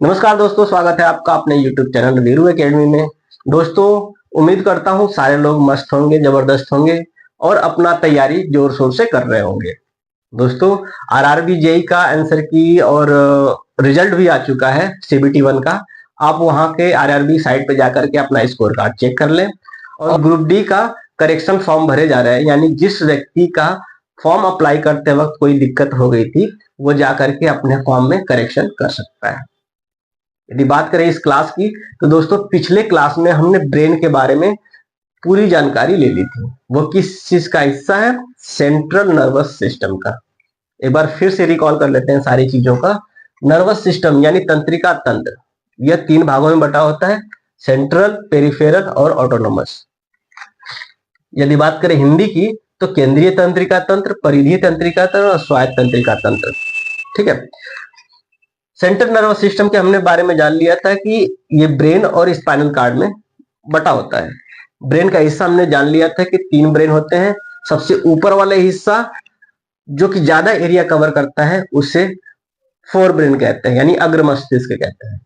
नमस्कार दोस्तों, स्वागत है आपका अपने YouTube चैनल वीरू एकेडमी में। दोस्तों, उम्मीद करता हूँ सारे लोग मस्त होंगे, जबरदस्त होंगे और अपना तैयारी जोर शोर से कर रहे होंगे। दोस्तों, आरआरबी जेई का आंसर की और रिजल्ट भी आ चुका है सीबीटी 1 का। आप वहां के आरआरबी साइट पे जाकर के अपना स्कोर कार्ड चेक कर लें। और ग्रुप डी का करेक्शन फॉर्म भरे जा रहे हैं, यानी जिस व्यक्ति का फॉर्म अप्लाई करते वक्त कोई दिक्कत हो गई थी वो जाकर के अपने फॉर्म में करेक्शन कर सकता है। यदि बात करें इस क्लास की तो दोस्तों, पिछले क्लास में हमने ब्रेन के बारे में पूरी जानकारी ले ली थी। वो किस चीज का हिस्सा है? सेंट्रल नर्वस सिस्टम का। एक बार फिर से रिकॉल कर लेते हैं सारी चीजों का। नर्वस सिस्टम यानी तंत्रिका तंत्र, यह 3 भागों में बटा होता है: सेंट्रल, पेरिफेरल और ऑटोनोमस। यदि बात करें हिंदी की तो केंद्रीय तंत्रिका तंत्र, परिधीय तंत्रिका तंत्र और स्वायत्त तंत्रिका तंत्र। ठीक है। सेंट्रल नर्वस सिस्टम के हमने बारे में जान लिया था कि ये ब्रेन और स्पाइनल कार्ड में बटा होता है। ब्रेन का हिस्सा हमने जान लिया था कि 3 ब्रेन होते हैं। सबसे ऊपर वाले हिस्सा जो कि ज्यादा एरिया कवर करता है उसे फोर ब्रेन कहते हैं, यानी अग्र मस्तिष्क कहते हैं।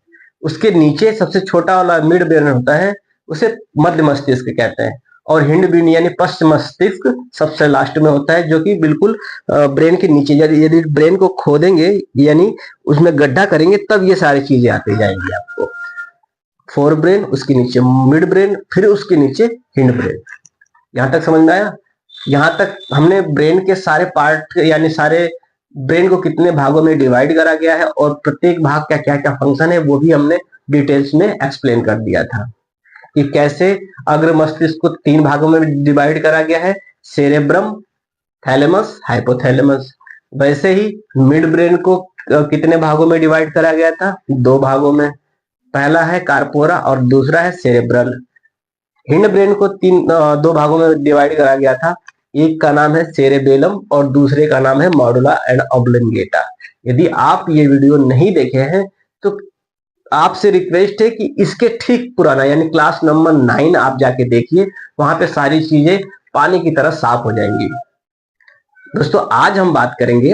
उसके नीचे सबसे छोटा वाला मिड ब्रेन होता है, उसे मध्य मस्तिष्क कहते हैं। और हिंड ब्रेन यानी पश्च मस्तिष्क सबसे लास्ट में होता है, जो कि बिल्कुल ब्रेन के नीचे। यदि ब्रेन को खोदेंगे यानी उसमें गड्ढा करेंगे तब ये सारी चीजें आती जाएंगी आपको। फोर ब्रेन, उसके नीचे मिड ब्रेन, फिर उसके नीचे हिंड ब्रेन। यहां तक समझ में आया? यहां तक हमने ब्रेन के सारे पार्ट यानी सारे ब्रेन को कितने भागों में डिवाइड करा गया है और प्रत्येक भाग का क्या क्या फंक्शन है वो भी हमने डिटेल्स में एक्सप्लेन कर दिया था कि कैसे अग्र मस्तिष्क को 3 भागों में डिवाइड करा गया है: सेरेब्रम, थैलेमस, हाइपोथैलेमस। वैसे ही मिड ब्रेन को कितने भागों में डिवाइड करा गया था? 2 भागों में। पहला है कार्पोरा और दूसरा है सेरेब्रल। हिंड ब्रेन को 2 भागों में डिवाइड करा गया था। एक का नाम है सेरेबेलम और दूसरे का नाम है मॉडुला एंड ऑब्लिंगेटा। यदि आप ये वीडियो नहीं देखे हैं तो आपसे रिक्वेस्ट है कि इसके ठीक पुराना यानी क्लास नंबर 9 आप जाके देखिए, वहां पे सारी चीजें पानी की तरह साफ हो जाएंगी। दोस्तों, आज हम बात करेंगे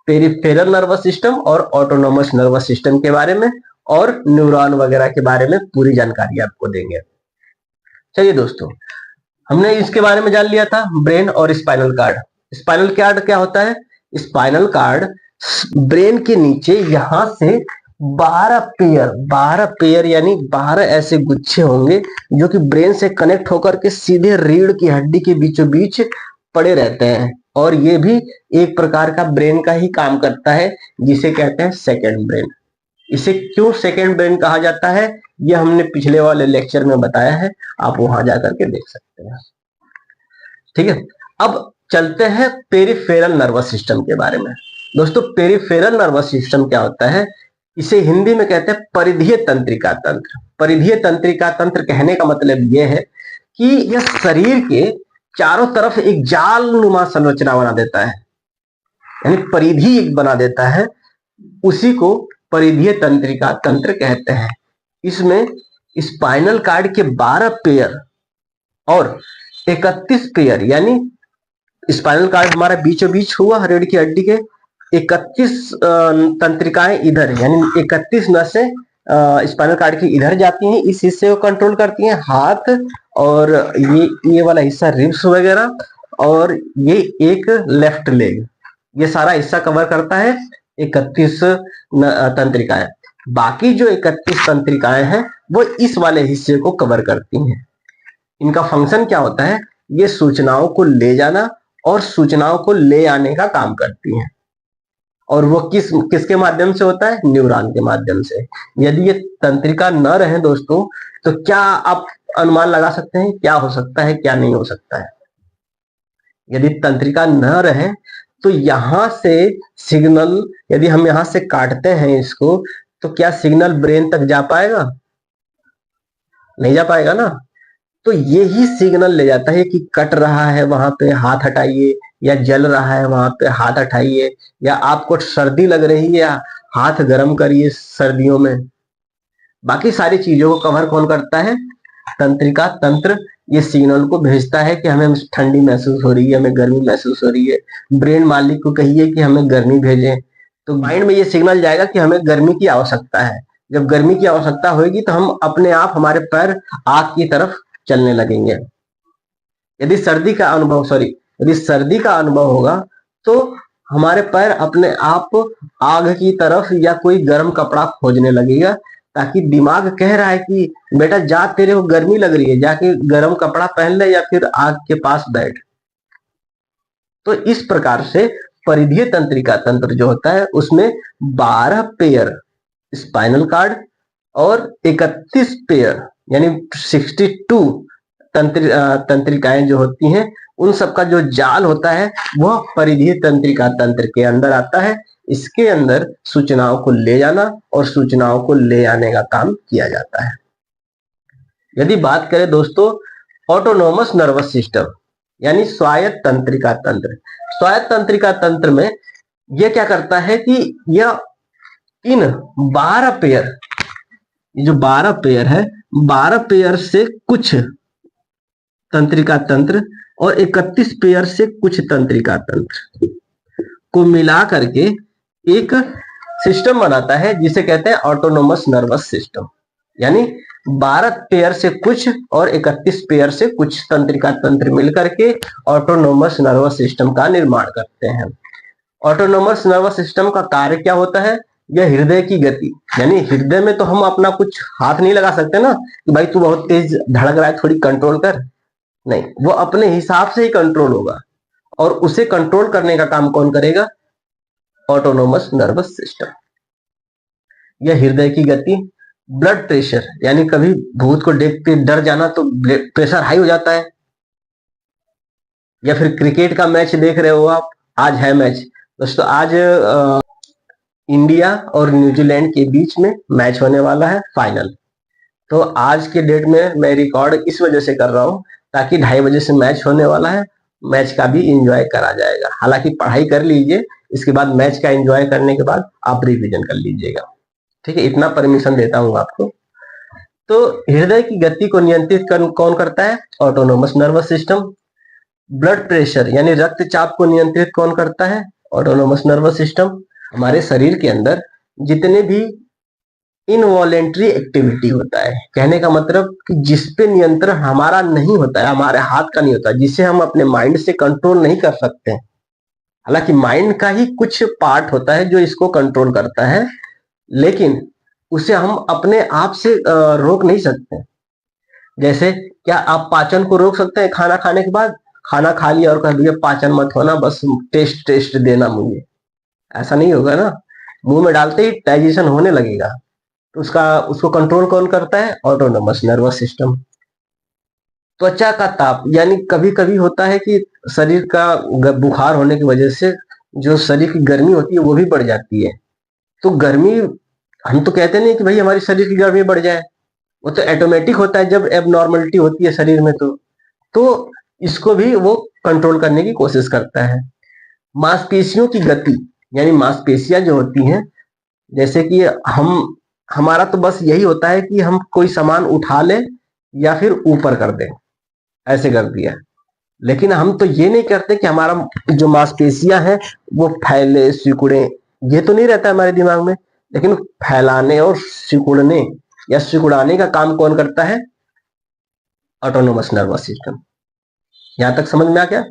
पेरिफेरल नर्वस सिस्टम और ऑटोनोमस नर्वस सिस्टम के बारे में और न्यूरॉन वगैरह के बारे में पूरी जानकारी आपको देंगे। चलिए दोस्तों, हमने इसके बारे में जान लिया था, ब्रेन और स्पाइनल कार्ड। स्पाइनल कार्ड क्या होता है? स्पाइनल कार्ड ब्रेन के नीचे यहां से 12 पेयर यानी 12 ऐसे गुच्छे होंगे जो कि ब्रेन से कनेक्ट होकर के सीधे रीढ़ की हड्डी के बीचों बीच पड़े रहते हैं। और ये भी एक प्रकार का ब्रेन का ही काम करता है, जिसे कहते हैं सेकेंड ब्रेन। इसे क्यों सेकेंड ब्रेन कहा जाता है ये हमने पिछले वाले लेक्चर में बताया है, आप वहां जाकर के देख सकते हैं। ठीक है। अब चलते हैं पेरिफेरल नर्वस सिस्टम के बारे में। दोस्तों, पेरिफेरल नर्वस सिस्टम क्या होता है? इसे हिंदी में कहते हैं परिधीय तंत्रिका तंत्र। परिधीय तंत्रिका तंत्र कहने का मतलब यह है कि यह शरीर के चारों तरफ एक जाल नुमा संरचना बना देता है, यानी परिधि एक बना देता है। उसी को परिधीय तंत्रिका तंत्र कहते हैं। इसमें स्पाइनल कार्ड के 12 पेयर और 31 पेयर, यानी स्पाइनल कार्ड हमारा बीचों बीच हुआ रीढ़ की हड्डी के, 31 तंत्रिकाएं इधर, यानी 31 नसें स्पाइनल कार्ड की इधर जाती हैं, इस हिस्से को कंट्रोल करती हैं। हाथ और ये वाला हिस्सा रिब्स वगैरह, और ये एक लेफ्ट लेग, ये सारा हिस्सा कवर करता है 31 तंत्रिकाएं। बाकी जो 31 तंत्रिकाएं हैं वो इस वाले हिस्से को कवर करती हैं। इनका फंक्शन क्या होता है? ये सूचनाओं को ले जाना और सूचनाओं को ले आने का काम करती हैं। और वो किसके माध्यम से होता है? न्यूरॉन के माध्यम से। यदि ये तंत्रिका न रहे दोस्तों तो क्या आप अनुमान लगा सकते हैं क्या हो सकता है, क्या नहीं हो सकता है? यदि तंत्रिका न रहे तो यहां से सिग्नल, यदि हम यहां से काटते हैं इसको, तो क्या सिग्नल ब्रेन तक जा पाएगा? नहीं जा पाएगा ना। तो यही सिग्नल ले जाता है कि कट रहा है वहां पे हाथ हटाइए, या जल रहा है वहां पे हाथ हटाइए, या आपको सर्दी लग रही है हाथ गर्म करिए सर्दियों में। बाकी सारी चीजों को कवर कौन करता है? तंत्रिका तंत्र। ये सिग्नल को भेजता है कि हमें ठंडी महसूस हो रही है, हमें गर्मी महसूस हो रही है। ब्रेन मालिक को कहिए कि हमें गर्मी भेजें, तो माइंड में ये सिग्नल जाएगा कि हमें गर्मी की आवश्यकता है। जब गर्मी की आवश्यकता होगी तो हम अपने आप हमारे पैर आग की तरफ चलने लगेंगे। यदि सर्दी का अनुभव यदि सर्दी का अनुभव होगा तो हमारे पैर अपने आप आग की तरफ या कोई गर्म कपड़ा खोजने लगेगा, ताकि दिमाग कह रहा है कि बेटा जा, तेरे को गर्मी लग रही है, जाके गर्म कपड़ा पहन ले या फिर आग के पास बैठ। तो इस प्रकार से परिधीय तंत्रिका तंत्र जो होता है उसमें 12 पेयर स्पाइनल कार्ड और 31 पेयर यानी 62 तंत्रिकाएं जो होती हैं, उन सबका जो जाल होता है वह परिधीय तंत्रिका तंत्र के अंदर आता है। इसके अंदर सूचनाओं को ले जाना और सूचनाओं को ले आने का काम किया जाता है। यदि बात करें दोस्तों ऑटोनोमस नर्वस सिस्टम यानी स्वायत्त तंत्रिका तंत्र, स्वायत्त तंत्रिका तंत्र में यह क्या करता है कि यह इन 12 पेयर, ये जो 12 पेयर है, 12 पेयर से कुछ तंत्रिका तंत्र और 31 पेयर से कुछ तंत्रिका तंत्र को मिला करके एक सिस्टम बनाता है जिसे कहते हैं ऑटोनोमस नर्वस सिस्टम। यानी 12 पेयर से कुछ और 31 पेयर से कुछ तंत्रिका तंत्र मिलकर के ऑटोनोमस नर्वस सिस्टम का निर्माण करते हैं। ऑटोनोमस नर्वस सिस्टम का कार्य क्या होता है? यह हृदय की गति, यानी हृदय में तो हम अपना कुछ हाथ नहीं लगा सकते ना कि भाई तू बहुत तेज धड़क रहा है थोड़ी कंट्रोल कर, नहीं, वो अपने हिसाब से ही कंट्रोल होगा। और उसे कंट्रोल करने का काम कौन करेगा? Autonomous nervous system. यह हृदय की गति, ब्लड प्रेशर, यानी कभी भूत को देख के डर जाना तो ब्लड प्रेशर हाई हो जाता है, या फिर क्रिकेट का मैच देख रहे हो आप, आज है मैच दोस्तों, आज इंडिया और न्यूजीलैंड के बीच में मैच होने वाला है फाइनल। तो आज के डेट में मैं रिकॉर्ड इस वजह से कर रहा हूं ताकि 2:30 बजे से मैच होने वाला है, मैच का भी एंजॉय करा जाएगा। हालांकि पढ़ाई कर लीजिए, इसके बाद मैच का एंजॉय करने के बाद आप रिवीजन कर लीजिएगा, ठीक है, इतना परमिशन देता हूं आपको। तो हृदय की गति को नियंत्रित कौन करता है? Autonomous nervous system. Blood pressure यानी रक्तचाप को नियंत्रित कौन करता है? Autonomous nervous system. हमारे शरीर के अंदर जितने भी इनवॉलेंट्री एक्टिविटी होता है, कहने का मतलब कि जिस पे नियंत्रण हमारा नहीं होता है, हमारे हाथ का नहीं होता, जिसे हम अपने माइंड से कंट्रोल नहीं कर सकते। हालांकि माइंड का ही कुछ पार्ट होता है जो इसको कंट्रोल करता है, लेकिन उसे हम अपने आप से रोक नहीं सकते। जैसे क्या आप पाचन को रोक सकते हैं? खाना खाने के बाद खाना खा लिया और कह दिया पाचन मत होना, बस टेस्ट देना मुझे, ऐसा नहीं होगा ना। मुंह में डालते ही डाइजेशन होने लगेगा। तो उसको कंट्रोल कौन करता है? Autonomous nervous system. त्वचा का ताप, यानी कभी कभी होता है कि शरीर का बुखार होने की वजह से जो शरीर की गर्मी होती है वो भी बढ़ जाती है। तो गर्मी, हम तो कहते नहीं कि भाई हमारी शरीर की गर्मी बढ़ जाए, वो तो ऑटोमेटिक होता है जब एबनॉर्मलिटी होती है शरीर में। तो इसको भी वो कंट्रोल करने की कोशिश करता है। मांसपेशियों की गति, यानी मांसपेशियां जो होती हैं, जैसे कि हमारा तो बस यही होता है कि हम कोई सामान उठा ले या फिर ऊपर कर दें, ऐसे कर दिया, लेकिन हम तो ये नहीं करते कि हमारा जो मांसपेशियां हैं वो फैले सिकुड़े, ये तो नहीं रहता हमारे दिमाग में। लेकिन फैलाने और सिकुड़ने या सिकुड़ाने का काम कौन करता है? Autonomous nervous system. यहां तक समझ में आ गया?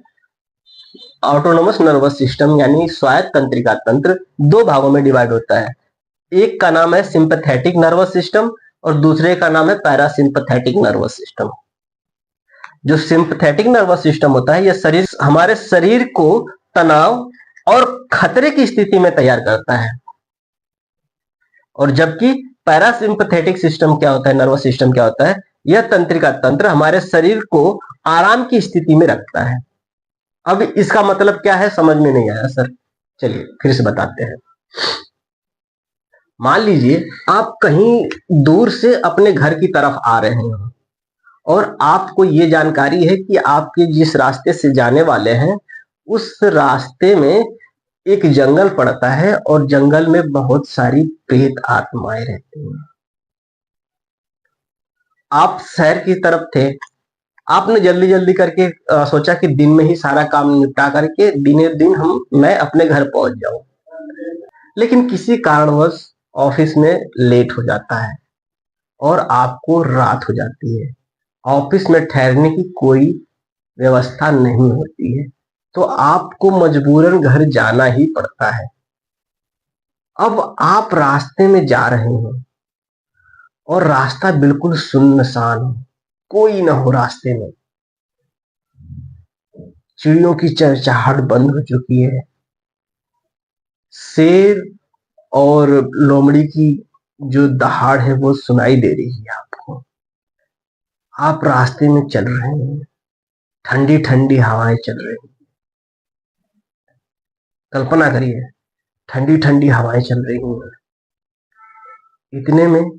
ऑटोनोमस नर्वस सिस्टम यानी स्वायत्त तंत्रिका तंत्र 2 भागों में डिवाइड होता है। एक का नाम है सिंपैथेटिक नर्वस सिस्टम और दूसरे का नाम है पैरासिम्पैथेटिक नर्वस सिस्टम। जो सिंपैथेटिक नर्वस सिस्टम होता है यह हमारे शरीर को तनाव और खतरे की स्थिति में तैयार करता है, और जबकि पैरासिम्पैथेटिक सिस्टम क्या होता है, नर्वस सिस्टम क्या होता है, यह तंत्रिका तंत्र हमारे शरीर को आराम की स्थिति में रखता है। अब इसका मतलब क्या है समझ में नहीं आया सर, चलिए फिर से बताते हैं। मान लीजिए आप कहीं दूर से अपने घर की तरफ आ रहे हैं और आपको ये जानकारी है कि आपके जिस रास्ते से जाने वाले हैं उस रास्ते में एक जंगल पड़ता है और जंगल में बहुत सारी प्रेत आत्माएं रहती हैं। आप शहर की तरफ थे, आपने जल्दी जल्दी करके सोचा कि दिन में ही सारा काम निपटा करके दिने दिन मैं अपने घर पहुंच जाऊं। लेकिन किसी कारणवश ऑफिस में लेट हो जाता है और आपको रात हो जाती है, ऑफिस में ठहरने की कोई व्यवस्था नहीं होती है, तो आपको मजबूरन घर जाना ही पड़ता है। अब आप रास्ते में जा रहे हो और रास्ता बिल्कुल सुनसान हो, कोई ना हो रास्ते में, चिड़ियों की चहचहाहट बंद हो चुकी है, शेर और लोमड़ी की जो दहाड़ है वो सुनाई दे रही है आपको। आप रास्ते में चल रहे हैं, ठंडी ठंडी हवाएं चल रही हैं, कल्पना करिए ठंडी ठंडी हवाएं चल रही हैं। इतने में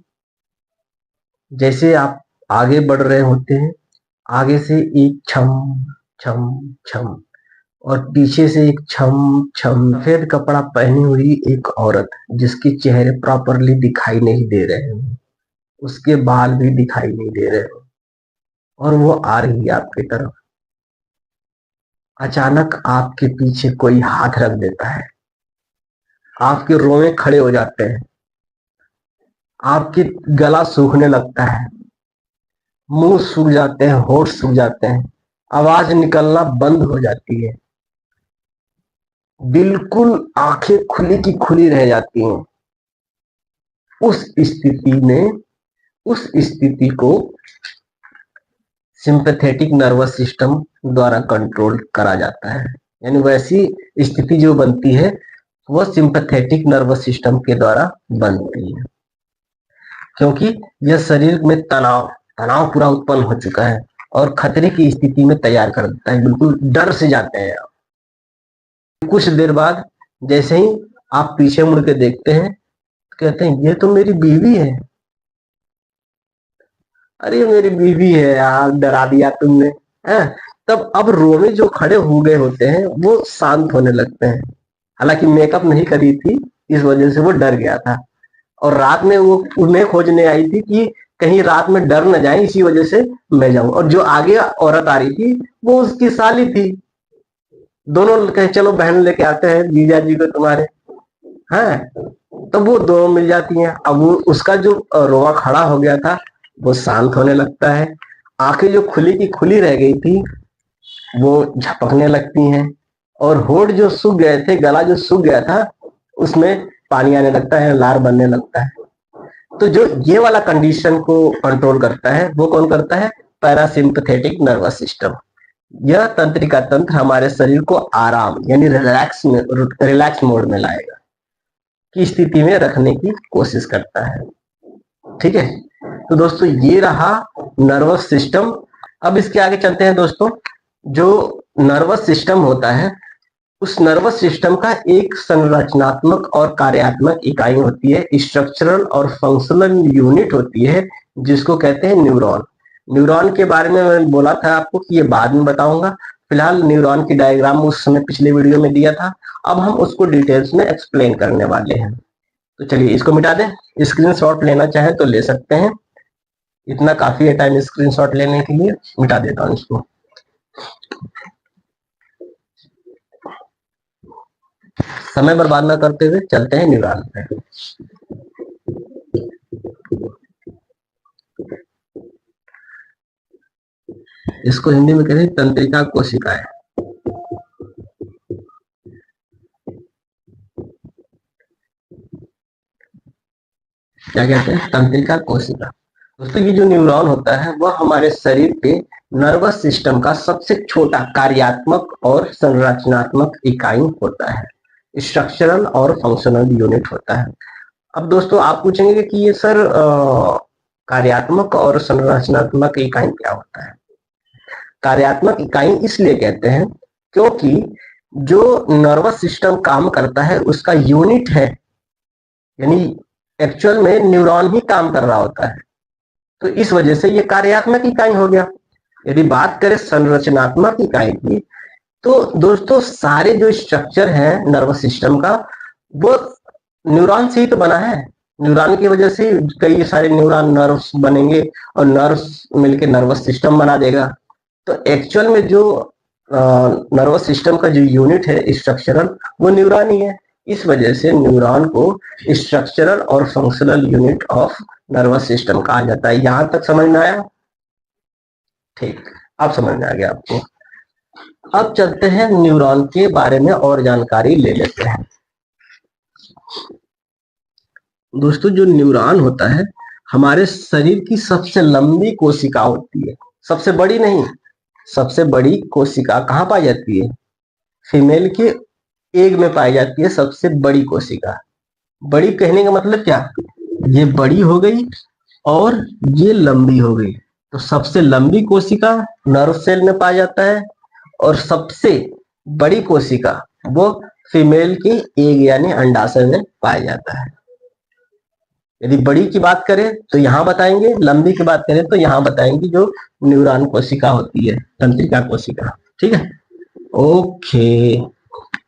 जैसे आप आगे बढ़ रहे होते हैं, आगे से एक छम छम छम और पीछे से एक छम छम, सफेद कपड़ा पहनी हुई एक औरत जिसके चेहरे प्रॉपरली दिखाई नहीं दे रहे हैं, उसके बाल भी दिखाई नहीं दे रहे हैं और वो आ रही है आपकी तरफ। अचानक आपके पीछे कोई हाथ रख देता है, आपके रोए खड़े हो जाते हैं, आपकी गला सूखने लगता है, मुंह सूख जाते हैं, होठ सूख जाते हैं, आवाज निकलना बंद हो जाती है, बिल्कुल आंखें खुली की खुली रह जाती हैं। उस स्थिति को सिंपैथेटिक नर्वस सिस्टम द्वारा कंट्रोल करा जाता है। यानी वैसी स्थिति जो बनती है वह सिंपैथेटिक नर्वस सिस्टम के द्वारा बनती है, क्योंकि यह शरीर में तनाव पूरा उत्पन्न हो चुका है और खतरे की स्थिति में तैयार कर देता है, बिल्कुल डर से जाते हैं आप। कुछ देर बाद जैसे ही आप पीछे मुड़ के देखते हैं, कहते हैं ये तो मेरी बीवी है। अरे मेरी बीवी है यार, डरा दिया तुमने है। तब अब रोमे जो खड़े हो गए होते हैं वो शांत होने लगते हैं, हालांकि मेकअप नहीं करी थी इस वजह से वो डर गया था, और रात में वो उन्हें खोजने आई थी कि कहीं रात में डर न जाए, इसी वजह से मैं जाऊं। और जो आगे औरत आ रही थी वो उसकी साली थी, दोनों कहे चलो बहन लेके आते हैं जीजा जी को तुम्हारे, हैं। तो वो दोनों मिल जाती हैं। अब वो उसका जो रोआ खड़ा हो गया था वो शांत होने लगता है, आंखें जो खुली की खुली रह गई थी वो झपकने लगती हैं, और होठ जो सूख गए थे, गला जो सूख गया था उसमें पानी आने लगता है, लार बनने लगता है। तो जो ये वाला कंडीशन को कंट्रोल करता है वो कौन करता है? Parasympathetic nervous system. यह तंत्रिका तंत्र हमारे शरीर को आराम यानी रिलैक्स मोड में लाएगा, की स्थिति में रखने की कोशिश करता है। ठीक है, तो दोस्तों ये रहा नर्वस सिस्टम। अब इसके आगे चलते हैं दोस्तों। जो नर्वस सिस्टम होता है उस नर्वस सिस्टम का एक संरचनात्मक और कार्यात्मक इकाई होती है, स्ट्रक्चरल और फंक्शनल यूनिट होती है, जिसको कहते हैं न्यूरॉन। न्यूरॉन के बारे में मैंने बोला था आपको कि ये बाद में बताऊंगा, फिलहाल न्यूरॉन की डायग्राम उस समय पिछले वीडियो में दिया था, अब हम उसको डिटेल्स में एक्सप्लेन करने वाले हैं। तो चलिए इसको मिटा दें, स्क्रीनशॉट लेना चाहे तो ले सकते हैं, इतना काफी है टाइम स्क्रीनशॉट लेने के लिए। मिटा देता हूँ इसको। समय बर्बाद ना करते हुए चलते हैं न्यूरॉन पे। इसको हिंदी में कहते हैं तंत्रिका कोशिकाएं। क्या कहते हैं? तंत्रिका कोशिका। दोस्तों ये जो न्यूरॉन होता है वह हमारे शरीर के नर्वस सिस्टम का सबसे छोटा कार्यात्मक और संरचनात्मक इकाई होता है, स्ट्रक्चरल और फंक्शनल यूनिट होता है। अब दोस्तों आप पूछेंगे कि ये सर कार्यात्मक और संरचनात्मक इकाई क्या होता है? कार्यात्मक इकाई इसलिए कहते हैं क्योंकि जो नर्वस सिस्टम काम करता है उसका यूनिट है, यानी एक्चुअल में न्यूरॉन ही काम कर रहा होता है, तो इस वजह से ये कार्यात्मक इकाई हो गया। यदि बात करें संरचनात्मक इकाई की, तो दोस्तों सारे जो स्ट्रक्चर है नर्वस सिस्टम का वो न्यूरॉन से ही तो बना है। न्यूरॉन की वजह से कई सारे न्यूरॉन नर्व्स बनेंगे और नर्व्स मिलकर नर्वस सिस्टम बना देगा। तो एक्चुअल में जो नर्वस सिस्टम का जो यूनिट है स्ट्रक्चरल वो न्यूरॉन ही है। इस वजह से न्यूरॉन को स्ट्रक्चरल और functional unit of nervous system कहा जाता है। यहां तक समझ में आया? ठीक, अब समझ में आ गया आपको। अब चलते हैं न्यूरॉन के बारे में और जानकारी ले लेते हैं। दोस्तों, जो न्यूरॉन होता है हमारे शरीर की सबसे लंबी कोशिका होती है। सबसे बड़ी नहीं, सबसे बड़ी कोशिका कहाँ पाई जाती है? फीमेल के एग में पाई जाती है सबसे बड़ी कोशिका। बड़ी कहने का मतलब क्या? ये बड़ी हो गई और ये लंबी हो गई। तो सबसे लंबी कोशिका नर्व सेल में पाया जाता है और सबसे बड़ी कोशिका वो फीमेल के एग यानी अंडाशय में पाया जाता है। यदि बड़ी की बात करें तो यहाँ बताएंगे, लंबी की बात करें तो यहाँ बताएंगे जो न्यूरॉन कोशिका होती है, तंत्रिका कोशिका। ठीक है, ओके,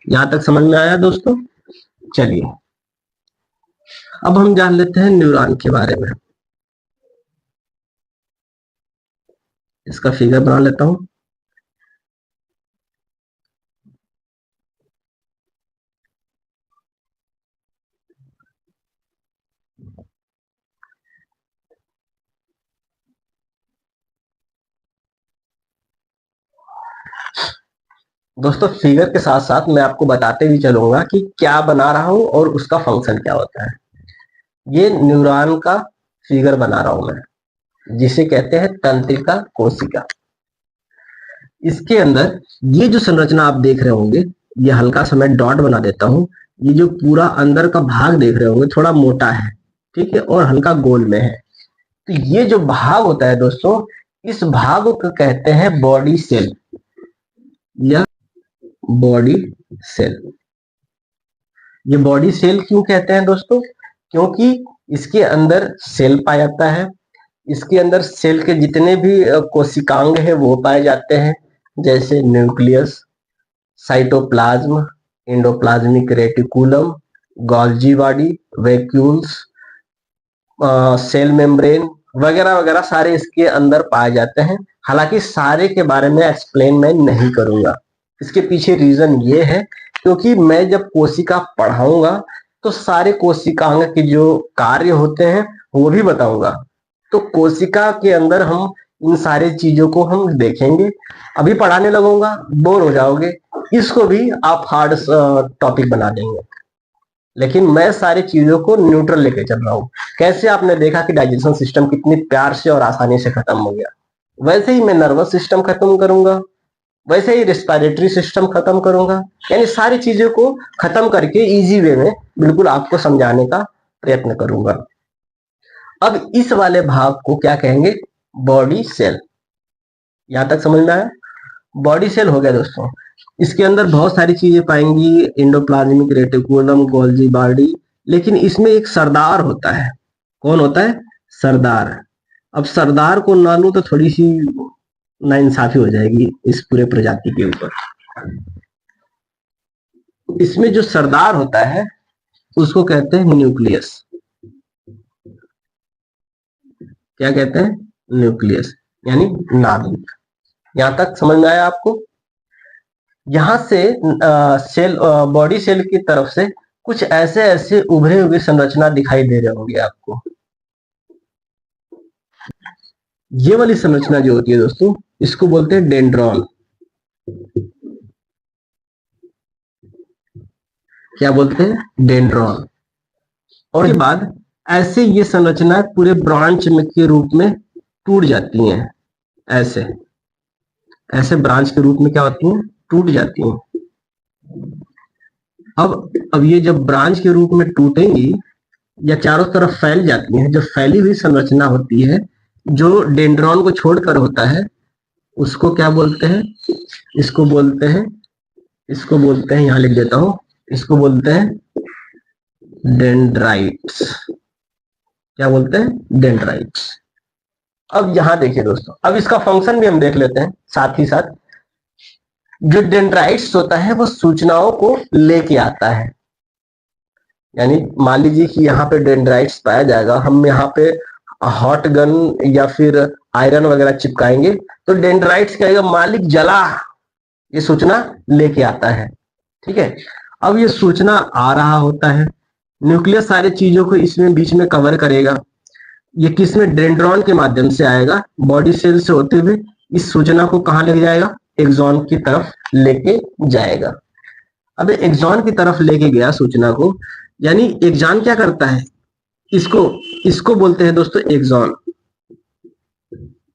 यहां तक समझ में आया दोस्तों? चलिए अब हम जान लेते हैं न्यूरॉन के बारे में। इसका फिगर बना लेता हूं। दोस्तों, फिगर के साथ साथ मैं आपको बताते भी चलूंगा कि क्या बना रहा हूं और उसका फंक्शन क्या होता है। ये न्यूरॉन का फिगर बना रहा हूं मैं, जिसे कहते हैं तंत्रिका कोशिका। इसके अंदर ये जो संरचना आप देख रहे होंगे, ये हल्का सा मैं डॉट बना देता हूं। ये जो पूरा अंदर का भाग देख रहे होंगे थोड़ा मोटा है, ठीक है, और हल्का गोल में है। तो ये जो भाग होता है दोस्तों, इस भाग को कहते हैं बॉडी सेल या बॉडी सेल। ये बॉडी सेल क्यों कहते हैं दोस्तों? क्योंकि इसके अंदर सेल पाया जाता है। इसके अंदर सेल के जितने भी कोशिकांग है वो पाए जाते हैं, जैसे nucleus, cytoplasm, endoplasmic reticulum, Golgi body, vacuoles, cell membrane वगैरह वगैरह सारे इसके अंदर पाए जाते हैं। हालांकि सारे के बारे में एक्सप्लेन मैं नहीं करूंगा। इसके पीछे रीजन ये है क्योंकि मैं जब कोशिका पढ़ाऊंगा तो सारे कोशिकांग के जो कार्य होते हैं वो भी बताऊंगा। तो कोशिका के अंदर हम इन सारी चीजों को हम देखेंगे। अभी पढ़ाने लगूंगा बोर हो जाओगे, इसको भी आप हार्ड टॉपिक बना देंगे। लेकिन मैं सारी चीजों को न्यूट्रल लेके चल रहा हूँ। कैसे आपने देखा कि डाइजेशन सिस्टम कितनी प्यार से और आसानी से खत्म हो गया, वैसे ही मैं नर्वस सिस्टम खत्म करूंगा, वैसे ही रिस्पायरेटरी सिस्टम खत्म करूंगा। यानी सारी चीजों को खत्म करके इजी वे में बिल्कुल आपको समझाने का प्रयत्न करूंगा। अब इस वाले भाग को क्या कहेंगे? Body cell. यहां तक समझ में आया? बॉडी सेल हो गया दोस्तों। इसके अंदर बहुत सारी चीजें पाएंगी, एंडोप्लाज्मिक रेटिकुलम, गोल्जी बॉडी, लेकिन इसमें एक सरदार होता है। कौन होता है? सरदार। अब सरदार को ना लूं तो थोड़ी सी नाइंसाफी हो जाएगी इस पूरे प्रजाति के ऊपर। इसमें जो सरदार होता है उसको कहते हैं न्यूक्लियस। क्या कहते हैं? न्यूक्लियस यानी नाभिक। यहां तक समझ में आया आपको? यहां से सेल, बॉडी सेल की तरफ से कुछ ऐसे ऐसे उभरे हुए संरचना दिखाई दे रहे होंगे आपको। ये वाली संरचना जो होती है दोस्तों, इसको बोलते हैं डेंड्रॉन। क्या बोलते हैं? डेंड्रॉन। और के बाद ऐसे ये संरचनाएं पूरे ब्रांच में के रूप में टूट जाती हैं। ऐसे ऐसे ब्रांच के रूप में क्या होती हैं? टूट जाती हैं। अब ये जब ब्रांच के रूप में टूटेंगी या चारों तरफ फैल जाती हैं, जो फैली हुई संरचना होती है जो डेंड्रॉन को छोड़कर होता है, उसको क्या बोलते हैं? इसको बोलते हैं, यहां लिख देता हूं, इसको बोलते हैं डेंड्राइट्स। क्या बोलते हैं? डेंड्राइट्स। अब यहां देखिए दोस्तों, अब इसका फंक्शन भी हम देख लेते हैं साथ ही साथ। जो डेंड्राइट्स होता है वो सूचनाओं को लेके आता है। यानी मान लीजिए कि यहाँ पे डेंड्राइट्स पाया जाएगा, हम यहाँ पे हॉट गन या फिर आयरन वगैरह चिपकाएंगे तो डेंड्राइट्स कहेगा मालिक जला, ये सूचना लेके आता है। ठीक है। अब ये सूचना आ रहा होता है, न्यूक्लियस सारी चीजों को इसमें बीच में कवर करेगा। ये किसमें, डेंड्रॉन के माध्यम से आएगा, बॉडी सेल से होते हुए इस सूचना को कहाँ लेके जाएगा, एक्सॉन की तरफ लेके जाएगा। अब एक्सॉन की तरफ लेके गया सूचना को, यानी एक्सॉन क्या करता है, इसको इसको बोलते हैं दोस्तों एक्सॉन।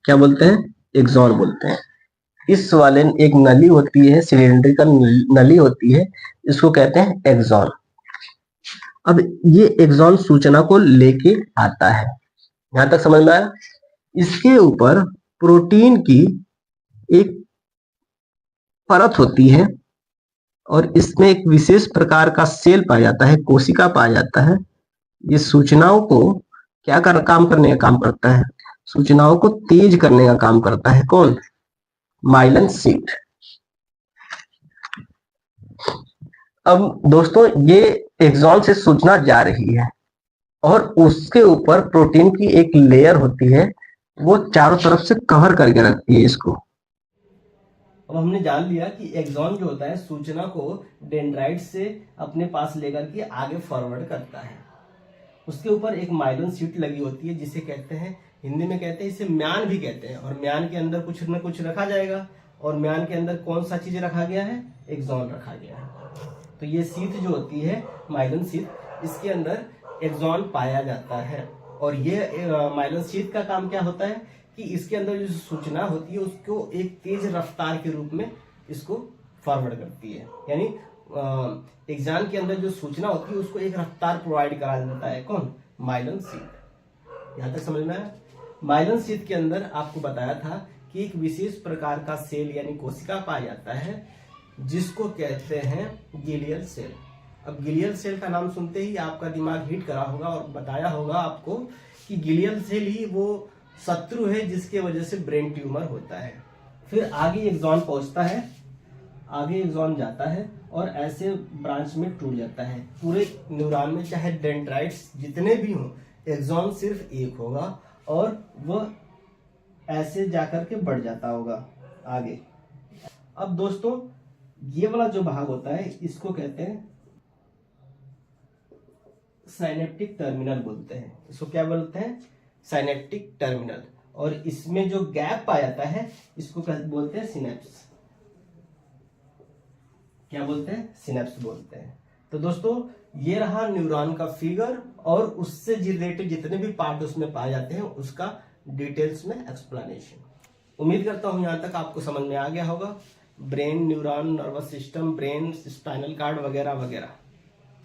क्या बोलते हैं, एक्सॉन बोलते हैं। इस वाले एक नली होती है, सिलिंड्रिकल नली होती है, इसको कहते हैं एक्सॉन। अब ये एक्सॉन सूचना को लेके आता है, यहां तक समझ में आया। इसके ऊपर प्रोटीन की एक परत होती है और इसमें एक विशेष प्रकार का सेल पाया जाता है, कोशिका पाया जाता है। ये सूचनाओं को क्या काम करने का काम करता है, सूचनाओं को तेज करने का काम करता है। कौन, माइलिन शीट। अब दोस्तों ये एक्सॉन से सूचना जा रही है और उसके ऊपर प्रोटीन की एक लेयर होती है, वो चारों तरफ से कवर करके रखती है इसको। अब हमने जान लिया कि एक्सॉन जो होता है सूचना को डेंड्राइट से अपने पास लेकर के आगे फॉरवर्ड करता है। उसके ऊपर एक माइलिन शीट लगी होती है, जिसे कहते हैं, हिंदी में कहते हैं, इसे म्यान भी कहते हैं। और म्यान के अंदर कुछ न कुछ रखा जाएगा, और म्यान के अंदर कौन सा चीज रखा गया है, एक्सॉन रखा गया है। तो ये शीट जो होती है माइलिन शीट, इसके अंदर एक्सॉन पाया जाता है। और ये माइलिन शीट का काम क्या होता है कि इसके अंदर जो सूचना होती है उसको एक तेज रफ्तार के रूप में इसको फॉरवर्ड करती है। यानी एक्सॉन के अंदर जो सूचना होती है उसको एक रफ्तार प्रोवाइड करा देता है। कौन, माइलिन शीट। यहां तक समझ में आया। माइलिन शीट के अंदर आपको बताया था कि एक विशेष प्रकार का सेल यानी कोशिका पाया जाता है, जिसको कहते हैं गिलियल सेल। अब गिलियल सेल का नाम सुनते ही आपका दिमाग हिट करा होगा और बताया होगा आपको कि गिलियल सेल ही वो शत्रु है जिसके वजह से ब्रेन ट्यूमर होता है। फिर आगे एक्सॉन पहुंचता है, आगे एक्सॉन जाता है और ऐसे ब्रांच में टूट जाता है। पूरे न्यूरॉन में चाहे डेंड्राइट्स जितने भी हों, एक्सॉन सिर्फ एक होगा और वह ऐसे जाकर के बढ़ जाता होगा आगे। अब दोस्तों ये वाला जो भाग होता है इसको कहते हैं साइनेप्टिक टर्मिनल बोलते हैं। इसको क्या बोलते हैं, साइनेप्टिक टर्मिनल। और इसमें जो गैप आ जाता है इसको बोलते हैं सिनेप्स। क्या बोलते हैं, सिनेप्स बोलते हैं। तो दोस्तों ये रहा न्यूरॉन का फिगर और उससे रिलेटेड जितने भी पार्ट उसमें पाए जाते हैं उसका डिटेल्स में एक्सप्लेनेशन। उम्मीद करता हूं यहां तक आपको समझ में आ गया होगा। Brain, neuron, nervous system, brain, spinal cord वगैरह वगैरह।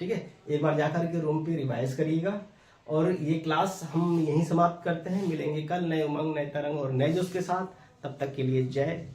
ठीक है, एक बार जाकर के रूम पे रिवाइज करिएगा। और ये क्लास हम यहीं समाप्त करते हैं। मिलेंगे कल नए उमंग, नए तरंग और नए जोश के साथ। तब तक के लिए जय